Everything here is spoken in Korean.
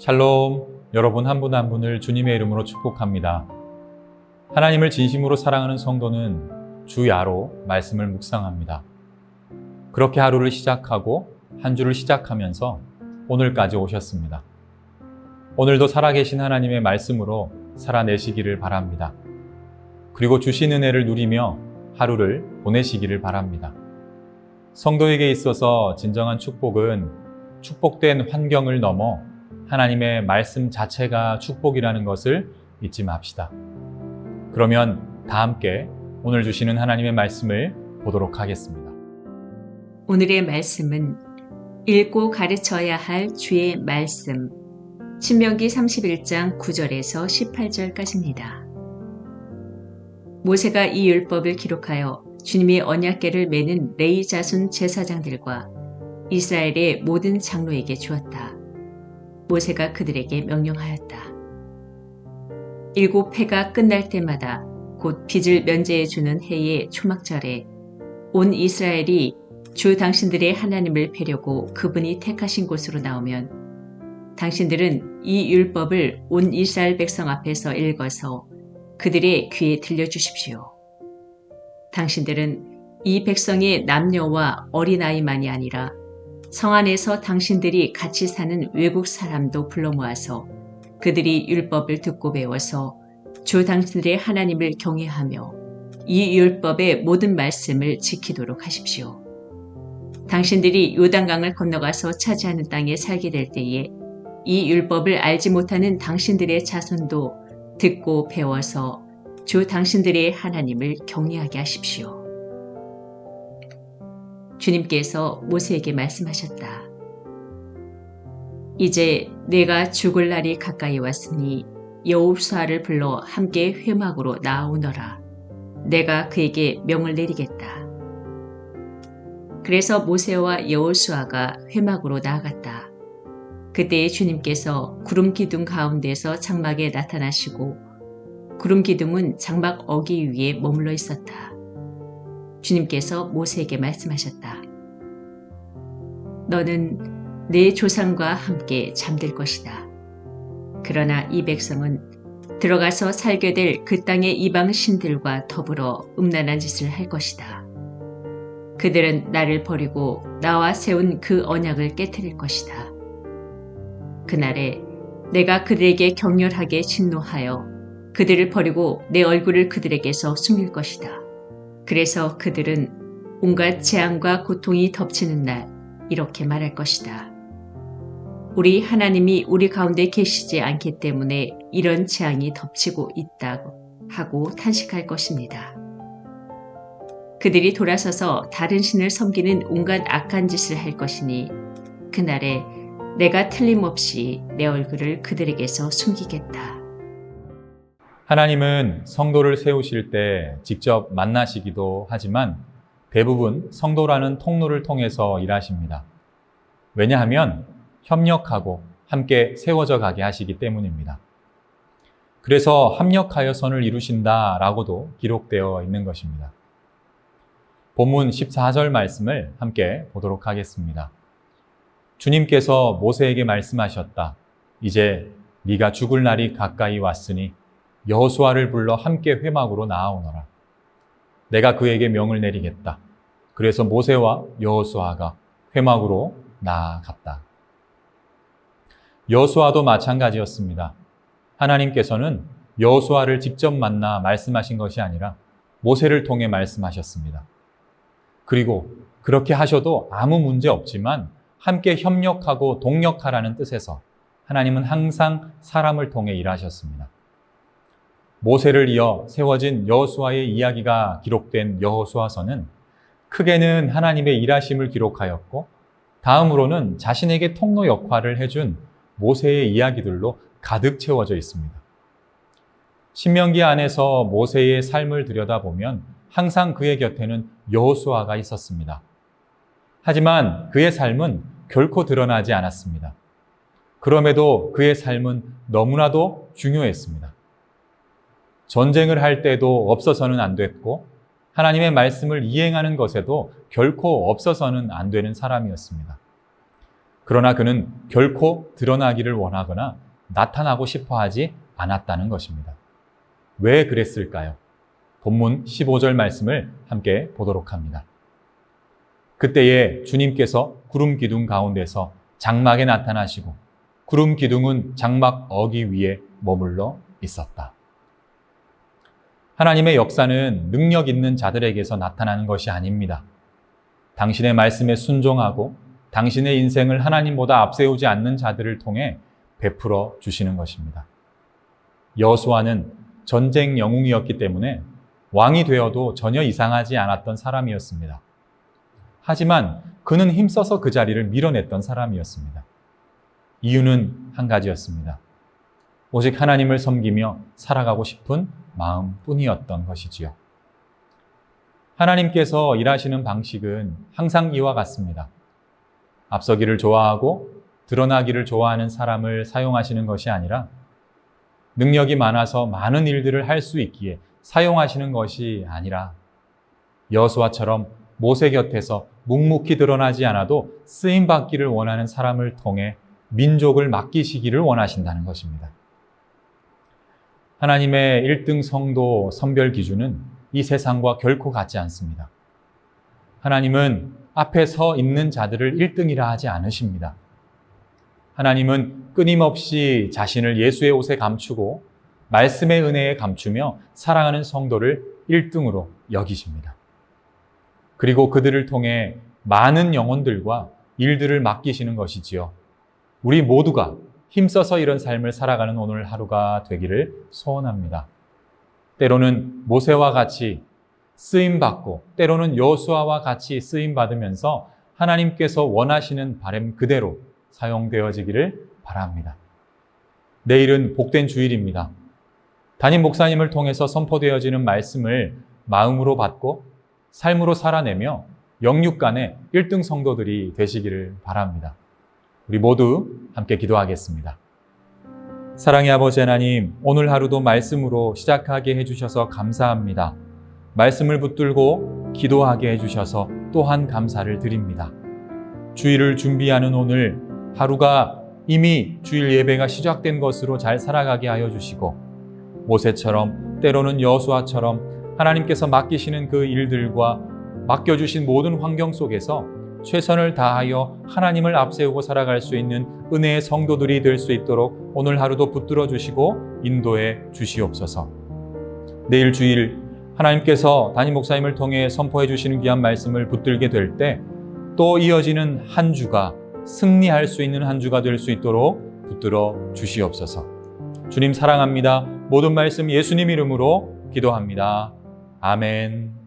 샬롬, 여러분 한 분 한 분을 주님의 이름으로 축복합니다. 하나님을 진심으로 사랑하는 성도는 주 야로 말씀을 묵상합니다. 그렇게 하루를 시작하고 한 주를 시작하면서 오늘까지 오셨습니다. 오늘도 살아계신 하나님의 말씀으로 살아내시기를 바랍니다. 그리고 주신 은혜를 누리며 하루를 보내시기를 바랍니다. 성도에게 있어서 진정한 축복은 축복된 환경을 넘어 하나님의 말씀 자체가 축복이라는 것을 잊지 맙시다. 그러면 다 함께 오늘 주시는 하나님의 말씀을 보도록 하겠습니다. 오늘의 말씀은 읽고 가르쳐야 할 주의 말씀, 신명기 31장 9절에서 18절까지입니다. 모세가 이 율법을 기록하여 주님의 언약궤를 매는 레위 자손 제사장들과 이스라엘의 모든 장로에게 주었다. 모세가 그들에게 명령하였다. 7해가 끝날 때마다 곧 빚을 면제해 주는 해의 초막절에 온 이스라엘이 주 당신들의 하나님을 뵈려고 그분이 택하신 곳으로 나오면 당신들은 이 율법을 온 이스라엘 백성 앞에서 읽어서 그들의 귀에 들려주십시오. 당신들은 이 백성의 남녀와 어린아이만이 아니라 성 안에서 당신들이 같이 사는 외국 사람도 불러 모아서 그들이 율법을 듣고 배워서 주 당신들의 하나님을 경외하며 이 율법의 모든 말씀을 지키도록 하십시오. 당신들이 요단강을 건너가서 차지하는 땅에 살게 될 때에 이 율법을 알지 못하는 당신들의 자손도 듣고 배워서 주 당신들의 하나님을 경외하게 하십시오. 주님께서 모세에게 말씀하셨다. 이제 내가 죽을 날이 가까이 왔으니 여호수아를 불러 함께 회막으로 나아오너라. 내가 그에게 명을 내리겠다. 그래서 모세와 여호수아가 회막으로 나아갔다. 그때 주님께서 구름 기둥 가운데서 장막에 나타나시고 구름 기둥은 장막 어기 위에 머물러 있었다. 주님께서 모세에게 말씀하셨다. 너는 내 조상과 함께 잠들 것이다. 그러나 이 백성은 들어가서 살게 될 그 땅의 이방 신들과 더불어 음란한 짓을 할 것이다. 그들은 나를 버리고 나와 세운 그 언약을 깨트릴 것이다. 그날에 내가 그들에게 격렬하게 진노하여 그들을 버리고 내 얼굴을 그들에게서 숨길 것이다. 그래서 그들은 온갖 재앙과 고통이 덮치는 날 이렇게 말할 것이다. 우리 하나님이 우리 가운데 계시지 않기 때문에 이런 재앙이 덮치고 있다고 하고 탄식할 것입니다. 그들이 돌아서서 다른 신을 섬기는 온갖 악한 짓을 할 것이니 그날에 내가 틀림없이 내 얼굴을 그들에게서 숨기겠다. 하나님은 성도를 세우실 때 직접 만나시기도 하지만 대부분 성도라는 통로를 통해서 일하십니다. 왜냐하면 협력하고 함께 세워져 가게 하시기 때문입니다. 그래서 합력하여 선을 이루신다라고도 기록되어 있는 것입니다. 본문 14절 말씀을 함께 보도록 하겠습니다. 주님께서 모세에게 말씀하셨다. 이제 네가 죽을 날이 가까이 왔으니 여호수아를 불러 함께 회막으로 나아오너라. 내가 그에게 명을 내리겠다. 그래서 모세와 여호수아가 회막으로 나아갔다. 여호수아도 마찬가지였습니다. 하나님께서는 여호수아를 직접 만나 말씀하신 것이 아니라 모세를 통해 말씀하셨습니다. 그리고 그렇게 하셔도 아무 문제 없지만 함께 협력하고 동력하라는 뜻에서 하나님은 항상 사람을 통해 일하셨습니다. 모세를 이어 세워진 여호수아의 이야기가 기록된 여호수아서는 크게는 하나님의 일하심을 기록하였고 다음으로는 자신에게 통로 역할을 해준 모세의 이야기들로 가득 채워져 있습니다. 신명기 안에서 모세의 삶을 들여다보면 항상 그의 곁에는 여호수아가 있었습니다. 하지만 그의 삶은 결코 드러나지 않았습니다. 그럼에도 그의 삶은 너무나도 중요했습니다. 전쟁을 할 때도 없어서는 안 됐고 하나님의 말씀을 이행하는 것에도 결코 없어서는 안 되는 사람이었습니다. 그러나 그는 결코 드러나기를 원하거나 나타나고 싶어 하지 않았다는 것입니다. 왜 그랬을까요? 본문 15절 말씀을 함께 보도록 합니다. 그때에 주님께서 구름 기둥 가운데서 장막에 나타나시고 구름 기둥은 장막 어기 위에 머물러 있었다. 하나님의 역사는 능력 있는 자들에게서 나타나는 것이 아닙니다. 당신의 말씀에 순종하고 당신의 인생을 하나님보다 앞세우지 않는 자들을 통해 베풀어 주시는 것입니다. 여호수아는 전쟁 영웅이었기 때문에 왕이 되어도 전혀 이상하지 않았던 사람이었습니다. 하지만 그는 힘써서 그 자리를 밀어냈던 사람이었습니다. 이유는 한 가지였습니다. 오직 하나님을 섬기며 살아가고 싶은 마음뿐이었던 것이지요. 하나님께서 일하시는 방식은 항상 이와 같습니다. 앞서기를 좋아하고 드러나기를 좋아하는 사람을 사용하시는 것이 아니라 능력이 많아서 많은 일들을 할 수 있기에 사용하시는 것이 아니라 여호수아처럼 모세 곁에서 묵묵히 드러나지 않아도 쓰임받기를 원하는 사람을 통해 민족을 맡기시기를 원하신다는 것입니다. 하나님의 1등 성도 선별 기준은 이 세상과 결코 같지 않습니다. 하나님은 앞에 서 있는 자들을 1등이라 하지 않으십니다. 하나님은 끊임없이 자신을 예수의 옷에 감추고 말씀의 은혜에 감추며 사랑하는 성도를 1등으로 여기십니다. 그리고 그들을 통해 많은 영혼들과 일들을 맡기시는 것이지요. 우리 모두가 힘써서 이런 삶을 살아가는 오늘 하루가 되기를 소원합니다. 때로는 모세와 같이 쓰임받고 때로는 여호수아와 같이 쓰임받으면서 하나님께서 원하시는 바람 그대로 사용되어지기를 바랍니다. 내일은 복된 주일입니다. 담임 목사님을 통해서 선포되어지는 말씀을 마음으로 받고 삶으로 살아내며 영육간의 1등 성도들이 되시기를 바랍니다. 우리 모두 함께 기도하겠습니다. 사랑의 아버지 하나님, 오늘 하루도 말씀으로 시작하게 해주셔서 감사합니다. 말씀을 붙들고 기도하게 해주셔서 또한 감사를 드립니다. 주일을 준비하는 오늘 하루가 이미 주일 예배가 시작된 것으로 잘 살아가게 하여 주시고 모세처럼 때로는 여호수아처럼 하나님께서 맡기시는 그 일들과 맡겨주신 모든 환경 속에서 최선을 다하여 하나님을 앞세우고 살아갈 수 있는 은혜의 성도들이 될 수 있도록 오늘 하루도 붙들어 주시고 인도해 주시옵소서. 내일 주일 하나님께서 담임 목사님을 통해 선포해 주시는 귀한 말씀을 붙들게 될 때 또 이어지는 한 주가 승리할 수 있는 한 주가 될 수 있도록 붙들어 주시옵소서. 주님 사랑합니다. 모든 말씀 예수님 이름으로 기도합니다. 아멘.